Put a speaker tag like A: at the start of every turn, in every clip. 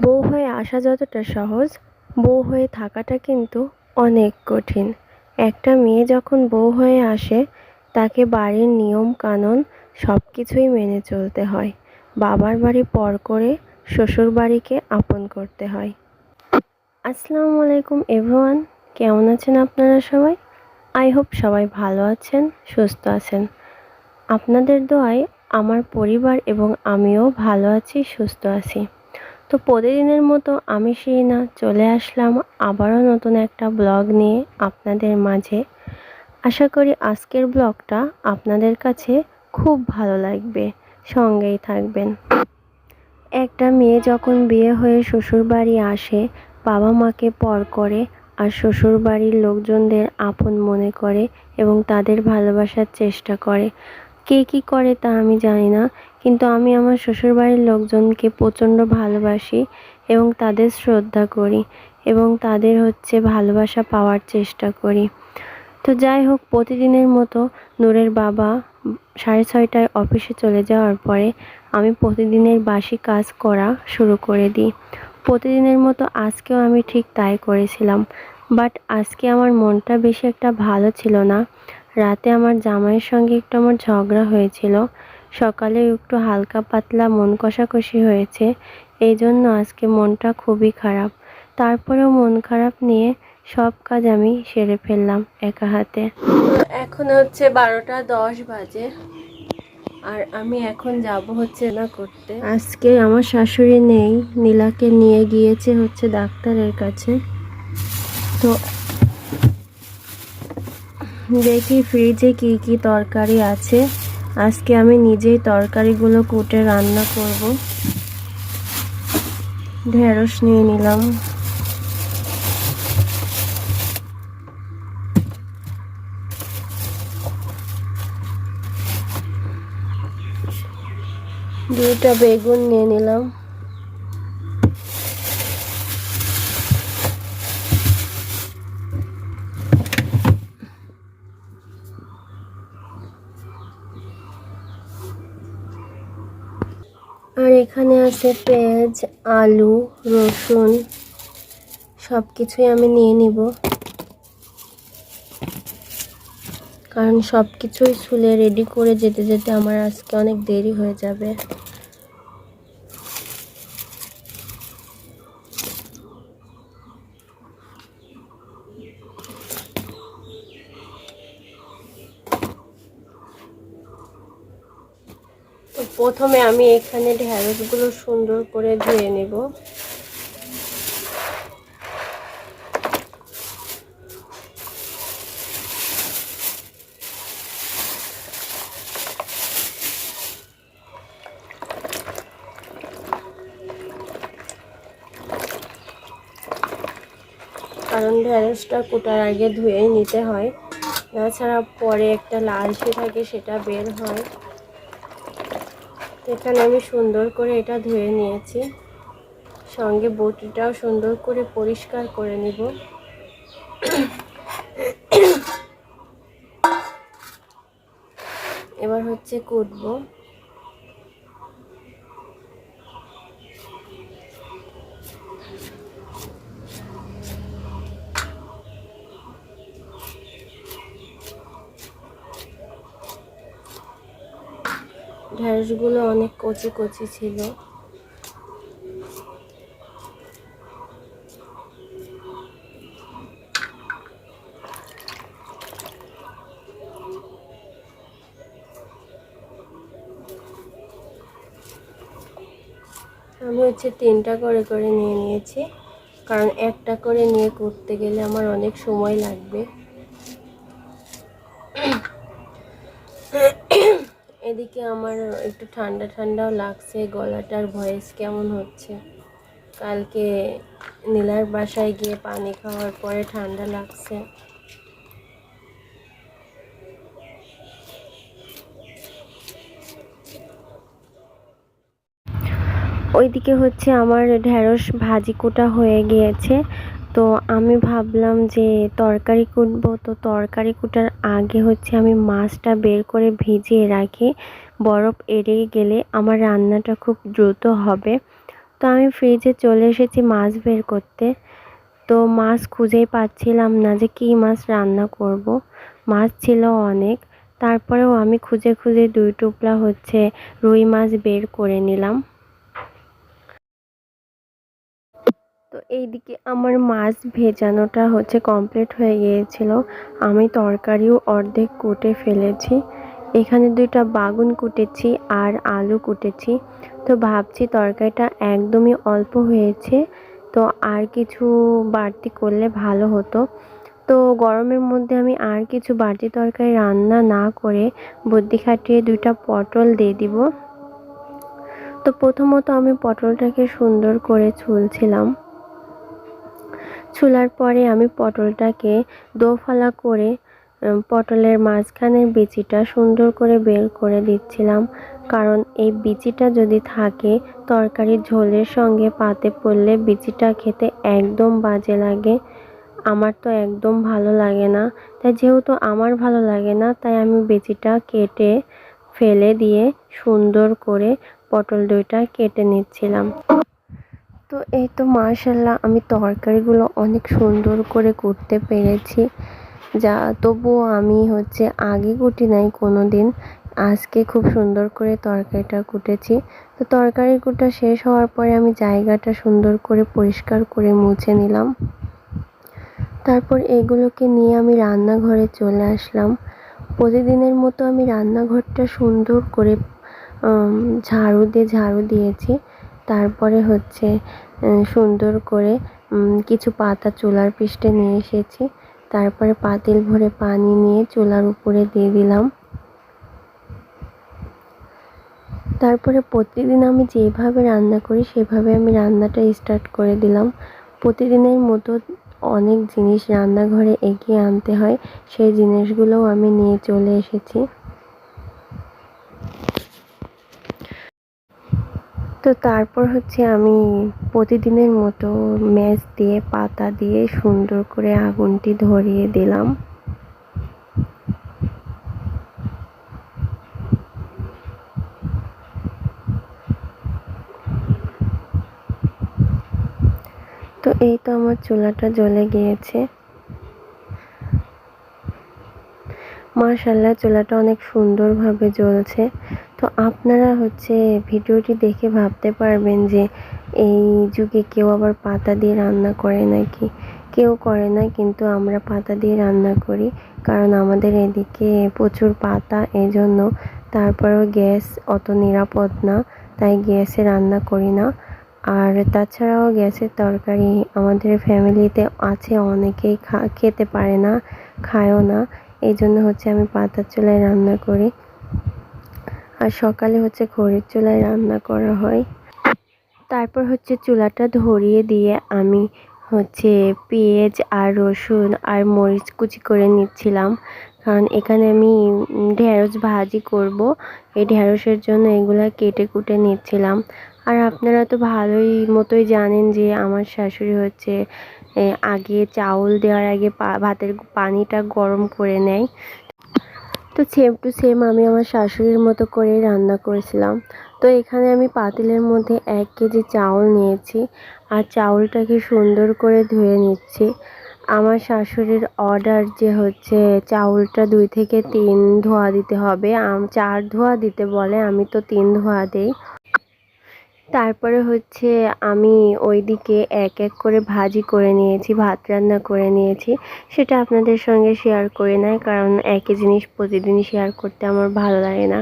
A: বউ হয়ে আসা যতটা সহজ, বউ হয়ে থাকাটা কিন্তু অনেক কঠিন। একটা মেয়ে যখন বউ হয়ে আসে, তাকে বাড়ির নিয়ম কানুন সব কিছুই মেনে চলতে হয়। বাবার বাড়ি পর করে শ্বশুর বাড়িকে আপন করতে হয়। আসসালামু আলাইকুম এভরিওয়ান, কেমন আছেন আপনারা সবাই? আই হোপ সবাই ভালো আছেন, সুস্থ আছেন। আপনাদের দোয়ায় আমার পরিবার এবং আমিও ভালো আছি, সুস্থ আছি। তো প্রতিদিনের মতো আমি শিরিনা চলে আসলাম আবারও নতুন একটা ব্লগ নিয়ে আপনাদের মাঝে। আশা করি আজকের ব্লগটা আপনাদের কাছে খুব ভালো লাগবে, সঙ্গেই থাকবেন। একটা মেয়ে যখন বিয়ে হয়ে শ্বশুরবাড়ি আসে, বাবা মাকে পর করে আর শ্বশুরবাড়ির লোকজনদের আপন মনে করে এবং তাদের ভালোবাসার চেষ্টা করে। কে কী করে তা আমি জানি না, কিন্তু আমি আমার শ্বশুরবাড়ির লোকজনকে প্রচণ্ড ভালোবাসি এবং তাদের শ্রদ্ধা করি এবং তাদের ভালোবাসা পাওয়ার চেষ্টা করি। তো যাই হোক, প্রতিদিনের মতো নূরের বাবা 6:30টায় অফিসে চলে যাওয়ার পরে আমি প্রতিদিনের বাসি কাজ করা শুরু করে দিই। প্রতিদিনের মতো আজকেও আমি ঠিক তাই করেছিলাম, বাট আজকে আমার মনটা বেশি একটা ভালো ছিল না। রাতে আমার জামাইয়ের সঙ্গে একটু আমার ঝগড়া হয়েছিল, সকালে একটু হালকা পাতলা মন কষাকষি হয়েছে, এই জন্য আজকে মনটা খুবই খারাপ। তারপরেও মন খারাপ নিয়ে সব কাজ আমি সেরে ফেললাম একা হাতে। এখন 12:10 বাজে আর আমি এখন যাব না করতে। আজকে আমার শাশুড়ি নেই, নীলাকে নিয়ে গিয়েছে ডাক্তারের কাছে। তো দেখি ফ্রিজে কি কি তরকারি আছে। আজকে আমি নিজেই তরকারিগুলো কুটে রান্না করব। ঢেঁড়স নিয়ে নিলাম, দুইটা বেগুন নিয়ে নিলাম, আর এখানে আছে পেঁয়াজ, আলু, রসুন, সব কিছুই আমি নিয়ে নিব, কারণ সব কিছুই ছুলে রেডি করে যেতে যেতে আমার আজকে অনেক দেরি হয়ে যাবে। তো প্রথমে আমি এখানে ঢেঁড়সগুলো সুন্দর করে ধুয়ে নেব। কারণ ঢেঁড়সটা কোটার আগে ধুয়েই নিতে হয়, তাছাড়া পরে একটা লালচে থাকে সেটা বের হয়। এখানে আমি সুন্দর করে এটা ধুয়ে নিয়েছি, সঙ্গে বটিটাও সুন্দর করে পরিষ্কার করে নিব। এবার কুটবো। ঢেঁড়সগুলো অনেক কচি কচি ছিল। আমি 3টা করে করে নিয়ে নিয়েছি, কারণ একটা করে নিয়ে করতে গেলে আমার অনেক সময় লাগবে। এদিকে আমার একটু ঠান্ডা ঠান্ডাও লাগছে, গলাটার ভয়েস কেমন হচ্ছে। কালকে নীলার বাসায় গিয়ে পানি খাওয়ার পরে ঠান্ডা লাগছে। ওইদিকে আমার ঢেঁড়স ভাজি কোটা হয়ে গিয়েছে। তো আমি ভাবলাম যে তরকারি কুটবো, তো তরকারি কুটার আগে আমি মাছটা বের করে ভিজিয়ে রাখি, বরফ এড়িয়ে গেলে আমার রান্নাটা খুব দ্রুত হবে। তো আমি ফ্রিজে চলে এসেছি মাছ বের করতে। তো মাছ খুঁজেই পাচ্ছিলাম না যে কী মাছ রান্না করব। মাছ ছিল অনেক, তারপরেও আমি খুঁজে খুঁজে 2 টুকরা রুই মাছ বের করে নিলাম। তো এইদিকে আমার মাছ ভেজানোটা কমপ্লিট হয়ে গিয়েছিল। আমি তরকারিও অর্ধেক কুটে ফেলেছি। এখানে 2টা বাগুন কুটেছি আর আলু কুটেছি। তো ভাবছি তরকারিটা একদমই অল্প হয়েছে, তো আর কিছু বাড়তি করলে ভালো হতো। তো গরমের মধ্যে আমি আর কিছু বাড়তি তরকারি রান্না না করে বুদ্ধি খাটিয়ে 2টা পটল দিয়ে দিব। তো প্রথমত আমি পটলটাকে সুন্দর করে ছুলছিলাম। ছুলার পরে আমি পটলটাকে দোফালা করে পটলের মাঝখানের বিচিটা সুন্দর করে বের করে দিচ্ছিলাম, কারণ এই বিচিটা যদি থাকে তরকারির ঝোলের সঙ্গে পাতে পড়লে বিচিটা খেতে একদম বাজে লাগে। আমার তো একদম ভালো লাগে না। তাই যেহেতু আমার ভালো লাগে না, তাই আমি বিচিটা কেটে ফেলে দিয়ে সুন্দর করে পটল 2টা কেটে নিচ্ছিলাম। তো এই তো মাশাআল্লাহ আমি তরকারিগুলো অনেক সুন্দর করে করতে পেরেছি। তবুও আমি আগে কুটি নাই কোনো দিন, আজকে খুব সুন্দর করে তরকারিটা কুটেছি। তো তরকারি কুটা শেষ হওয়ার পরে আমি জায়গাটা সুন্দর করে পরিষ্কার করে মুছে নিলাম। তারপর এগুলোকে নিয়ে আমি রান্নাঘরে চলে আসলাম। প্রতিদিনের মতো আমি রান্নাঘরটা সুন্দর করে ঝাড়ু দিয়েছি। তারপরে সুন্দর করে কিছু পাতা চুলার পৃষ্ঠে নিয়ে এসেছি। তারপরে পাতিল ভরে পানি নিয়ে চুলার উপরে দিয়ে দিলাম। তারপরে প্রতিদিন আমি যেভাবে রান্না করি সেভাবে আমি রান্নাটা স্টার্ট করে দিলাম। প্রতিদিনের মতো অনেক জিনিস রান্নাঘরে এগিয়ে আনতে হয়, সেই জিনিসগুলোও আমি নিয়ে চলে এসেছি। তো তারপর আমি প্রতিদিনের মতো ম্যাচ দিয়ে পাতা দিয়ে সুন্দর করে আগুনটি ধরিয়ে দিলাম। তো এই তো আমার চুলাটা জ্বলে গিয়েছে। মাশাআল্লাহ চুলাটা অনেক সুন্দরভাবে জ্বলছে। তো আপনারা ভিডিওটি দেখে ভাবতে পারবেন যে এই যুগে কেউ আবার পাতা দিয়ে রান্না করে নাকি। কেউ করে না, কিন্তু আমরা পাতা দিয়ে রান্না করি, কারণ আমাদের এদিকে প্রচুর পাতা, এজন্য। তারপরেও গ্যাস অত নিরাপদ না, তাই গ্যাসে রান্না করি না। আর তাছাড়াও গ্যাসের তরকারি আমাদের ফ্যামিলিতে আছে অনেকেই খেতে পারে না, খায়ও না। এই জন্য আমি পাতার চুলায় রান্না করি। আর সকালে খড়ির চুলায় রান্না করা হয়। তারপর চুলাটা ধরিয়ে দিয়ে আমি পেঁয়াজ আর রসুন আর মরিচ কুচি করে নিচ্ছিলাম, কারণ এখানে আমি ঢেঁড়স ভাজি করব। এই ঢেঁড়সের জন্য এগুলা কেটে কুটে নিচ্ছিলাম। আর আপনারা তো ভালোই মতোই জানেন যে আমার শাশুড়ি আগে চাউল দেওয়ার আগে ভাতের পানিটা গরম করে নেয়। তো সেম টু সেম আমি আমার শাশুড়ির মতো করে রান্না করেছিলাম। তো এখানে আমি পাতিলের মধ্যে 1 কেজি চাউল নিয়েছি, আর চাউলটাকে সুন্দর করে ধুয়ে নিচ্ছি। আমার শাশুড়ির অর্ডার যে চাউলটা 2 থেকে 3 ধোয়া দিতে হবে, 4 ধোয়া দিতে বলে, আমি তো 3 ধোয়া দেই। তারপরে আমি ওইদিকে এক এক করে ভাজি করে নিয়েছি, ভাত রান্না করে নিয়েছি। সেটা আপনাদের সঙ্গে শেয়ার করি নাই, কারণ একই জিনিস প্রতিদিনই শেয়ার করতে আমার ভালো লাগে না।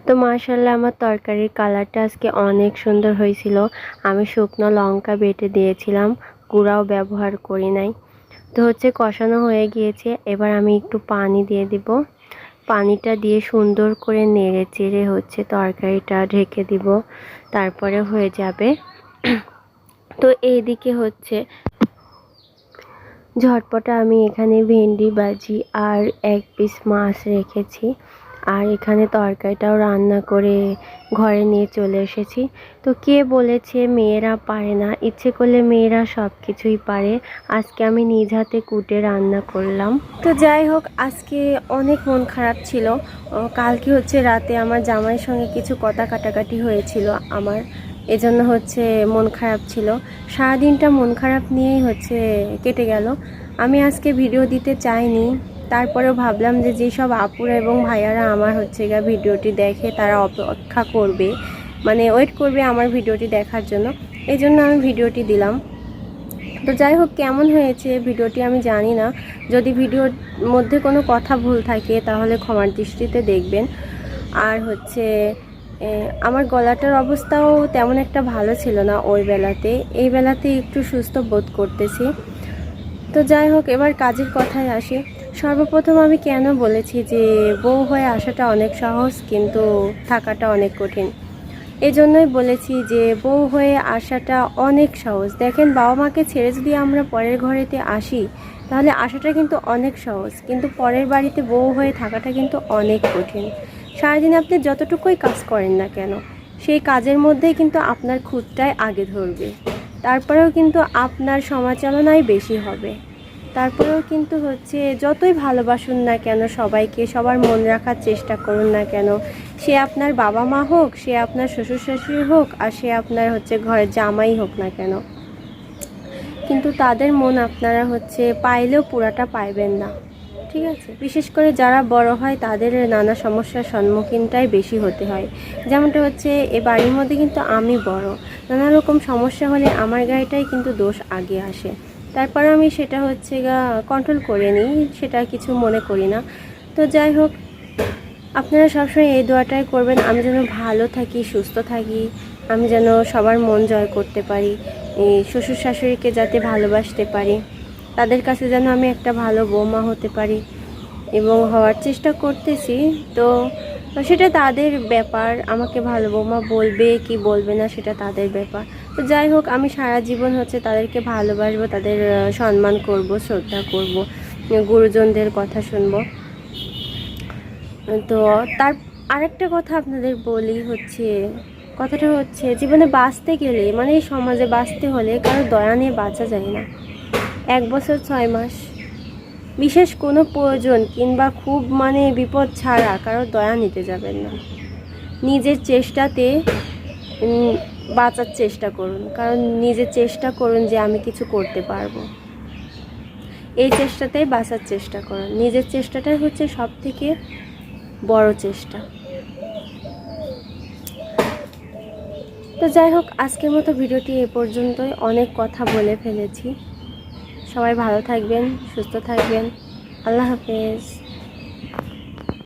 A: তো মাশাআল্লাহ আমার তরকারির কালারটা আজকে অনেক সুন্দর হয়েছিল। আমি শুকনো লঙ্কা বেটে দিয়েছিলাম, গুঁড়াও ব্যবহার করি নাই। তো কষানো হয়ে গিয়েছে, এবার আমি একটু পানি দিয়ে দিব। পানিটা দিয়ে সুন্দর করে নেড়ে চেড়ে তরকারিটা ঢেকে দিব, তারপরে হয়ে যাবে। তো এইদিকে ঝটপটা আমি এখানে ভেন্ডি ভাজি আর 1 পিস মাছ রেখেছি, আর এখানে তরকারিটাও রান্না করে ঘরে নিয়ে চলে এসেছি। তো কে বলেছে মেয়েরা পারে না? ইচ্ছে করলে মেয়েরা সব কিছুই পারে। আজকে আমি নিজ হাতে কুটে রান্না করলাম। তো যাই হোক, আজকে অনেক মন খারাপ ছিল। কালকে রাতে আমার জামাইয়ের সঙ্গে কিছু কথা কাটাকাটি হয়েছিল আমার। এজন্য হচ্ছে মন খারাপ ছিল। সারাদিনটা মন খারাপ নিয়েই হচ্ছে কেটে গেল। আমি আজকে ভিডিও দিতে চাইনি, তারপরেও ভাবলাম যে যেসব আপুরা এবং ভাইয়ারা আমার হচ্ছে ভিডিওটি দেখে তারা অপেক্ষা করবে, মানে ওয়েট করবে আমার ভিডিওটি দেখার জন্য, এই জন্য আমি ভিডিওটি দিলাম। তো যাই হোক, কেমন হয়েছে ভিডিওটি আমি জানি না। যদি ভিডিওর মধ্যে কোনো কথা ভুল থাকে তাহলে ক্ষমার দৃষ্টিতে দেখবেন। আর হচ্ছে আমার গলাটার অবস্থাও তেমন একটা ভালো ছিল না ওই বেলাতে, এই বেলাতে একটু সুস্থ বোধ করতেছি। তো যাই হোক, এবার কাজের কথায় আসি। সর্বপ্রথম আমি কেন বলেছি যে বউ হয়ে আসাটা অনেক সহজ কিন্তু থাকাটা অনেক কঠিন। এই জন্যই বলেছি যে বউ হয়ে আসাটা অনেক সহজ। দেখেন, বাবা মাকে ছেড়ে যদি আমরা পরের ঘরেতে আসি তাহলে আসাটা কিন্তু অনেক সহজ, কিন্তু পরের বাড়িতে বউ হয়ে থাকাটা কিন্তু অনেক কঠিন। সারাদিন আপনি যতটুকুই কাজ করেন না কেন, সেই কাজের মধ্যেই কিন্তু আপনার খুঁতটাই আগে ধরবে। তারপরেও কিন্তু আপনার সমালোচনাই বেশি হবে। তারপরেও কিন্তু হচ্ছে যতই ভালোবাসুন না কেন সবাইকে, সবার মন রাখার চেষ্টা করুন না কেন, সে আপনার বাবা মা হোক, সে আপনার শ্বশুর শাশুড়ি হোক, আর সে আপনার হচ্ছে ঘরের জামাই হোক না কেন, কিন্তু তাদের মন আপনারা হচ্ছে পাইলেও পুরাটা পাইবেন না। ঠিক আছে, বিশেষ করে যারা বড় হয় তাদের নানা সমস্যার সম্মুখীনটাই বেশি হতে হয়। যেমনটা হচ্ছে এ বাড়ির মধ্যে কিন্তু আমি বড়, নানা রকম সমস্যা হলে আমার গাড়িটাই কিন্তু দোষ আগে আসে। তারপর আমি সেটা হচ্ছে কন্ট্রোল করে নিই, সেটা কিছু মনে করি না। তো যাই হোক, আপনারা সবসময় এই দোয়াটাই করবেন, আমি যেন ভালো থাকি, সুস্থ থাকি, আমি যেন সবার মন জয় করতে পারি, শ্বশুর শাশুড়িকে যাতে ভালোবাসতে পারি, তাদের কাছে যেন আমি একটা ভালো বৌমা হতে পারি এবং হওয়ার চেষ্টা করতেছি। তো সেটা তাদের ব্যাপার, আমাকে ভালো বৌমা বলবে কি বলবে না সেটা তাদের ব্যাপার। তো যাই হোক, আমি সারা জীবন হচ্ছে তাদেরকে ভালোবাসবো, তাদের সম্মান করব, শ্রদ্ধা করব, গুরুজনদের কথা শুনবো। তো তার আরেকটা কথা আপনাদের বলি, কথাটা হচ্ছে জীবনে বাঁচতে গেলে, মানে এই সমাজে বাঁচতে হলে কারো দয়া নিয়ে বাঁচা যায় না। 1 বছর 6 মাস বিশেষ কোনো প্রয়োজন কিংবা খুব মানে বিপদ ছাড়া কারো দয়া নিতে যাবেন না। নিজের চেষ্টাতে বাঁচার চেষ্টা করুন, কারণ নিজের চেষ্টা করুন যে আমি কিছু করতে পারবো, এই চেষ্টাতেই বাঁচার চেষ্টা করুন। নিজের চেষ্টাটাই হচ্ছে সব থেকে বড় চেষ্টা। তো যাই হোক, আজকের মতো ভিডিওটি এ পর্যন্তই। অনেক কথা বলে ফেলেছি। সবাই ভালো থাকবেন, সুস্থ থাকবেন। আল্লাহ হাফেজ।